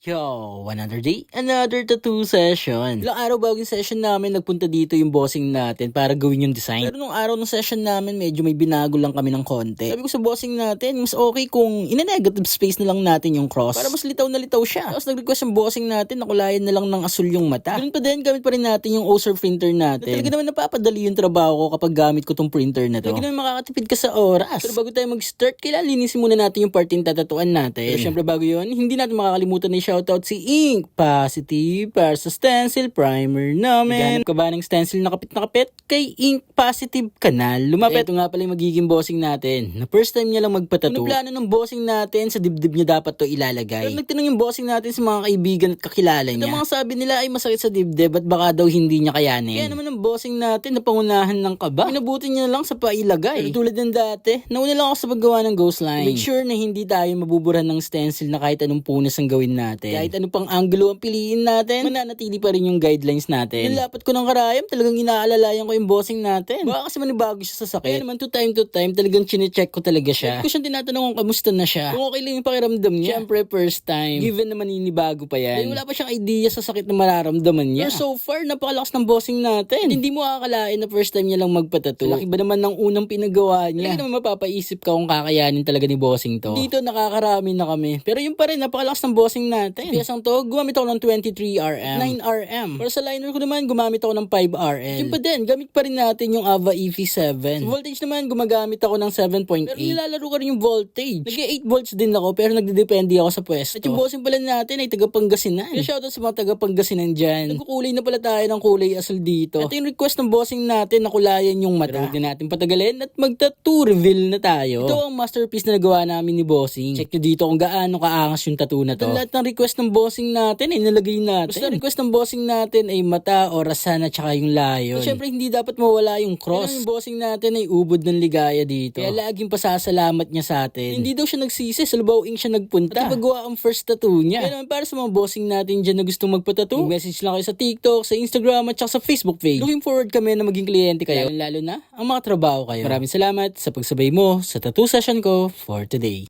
Yo, another day, another tattoo session. Ilang araw bago yung session namin, nagpunta dito yung bossing natin para gawin yung design. Pero nung araw ng session namin, medyo may binago lang kami ng konti. Sabi ko sa bossing natin, mas okay kung ina-negative space na lang natin yung cross para mas litaw na litaw siya. Tapos nag-request yung bossing natin na kulayan na lang ng asul yung mata. Ganun pa din, gamit pa rin natin yung Oser printer natin. Na talaga naman napapadali yung trabaho ko kapag gamit ko tong printer na to. Talaga naman makakatipid ka sa oras. Pero bago tayo mag-start, kailangan linisin muna natin yung part yung tatatuan natin. Pero syempre bago yun, hindi natin makakalimutan na shoutout si Ink Positive para sa stencil primer namin. Ganap ka ba ng stencil na kapit kay Ink Positive Kanal? Lumapit. Ito nga pala yung magiging bossing natin na first time niya lang magpatattoo. Ano plano ng bossing natin? Sa dibdib niya dapat to ilalagay. Pero nagtanong yung bossing natin sa mga kaibigan at kakilala niya. Ito mga sabi nila ay masakit sa dibdib at baka daw hindi niya kayanin. Kaya naman ang bossing natin na pangunahan ng kaba. Inabutin niya na lang sa pailagay. Pero tulad ng dati, nauna lang ako sa paggawa ng ghost line. Make sure na hindi tayo mabuburan ng stencil na kahit anong punas ang gawin natin. Kahit ano pang angulo ang piliin natin, mananatili pa rin yung guidelines natin. Nilapat ko ng karayam, talagang inaalalayan ko yung bossing natin. Baka kasi manibago siya sa sakit. Kaya naman to time, talagang chinecheck ko talaga siya. Hindi ko siyang tinatanong kung kamusta na siya. Kung okay lang yung pakiramdam niya. Siyempre, first time. Given na maninibago pa yan. Dahil wala pa siyang idea sa sakit na mararamdaman niya. Pero so far, napakalakas ng bossing natin. Hindi mo akalain na first time niya lang magpatattoo. Laki ba naman ng unang pinagawa niya? Talaga naman mapapaisip ka kung kakayanin talaga ni bossing to. Dito nakakarami na kami. Pero yung pa rin, napakalakas ng bossing natin. Piyasang to, gumamit ako ng 23RM, 9RM. Para sa liner ko naman, gumamit ako ng 5RL. Yung pa din, gamit pa rin natin yung Ava EV7. Sa voltage naman, gumagamit ako ng 7.8. Pero nilalaro ko rin yung voltage. Nag-8 volts din ako, pero nagdedepende ako sa pwesto. At yung bossing pala natin ay taga-Pangasinan. Kaya shoutout sa mga taga-Pangasinan dyan. Nagkukulay na pala tayo ng kulay asul dito. Ito yung request ng bossing natin na kulayan yung mata. Pero huwag na natin patagalin at mag-tattoo reveal na tayo. Ito ang masterpiece na nagawa namin ni bossing. Check nyo dito kung gaano kaangas yung tattoo na to. At lahat ng request ng bossing natin ay nalagay natin. Basta request ng bossing natin ay mata, orasan at saka yung layon. At syempre hindi dapat mawala yung cross. Yung bossing natin ay ubod ng ligaya dito. Kaya laging pasasalamat niya sa atin. Hindi daw siya nagsisi, sa Lubao Ink siya nagpunta. At ipagawa ang first tattoo niya. Kaya naman para sa mga bossing natin dyan na gustong magpatattoo, message lang kayo sa TikTok, sa Instagram at saka sa Facebook page. Looking forward kami na maging kliyente kayo. Lalo na ang mga trabaho kayo. Maraming salamat sa pagsabay mo sa tattoo session ko for today.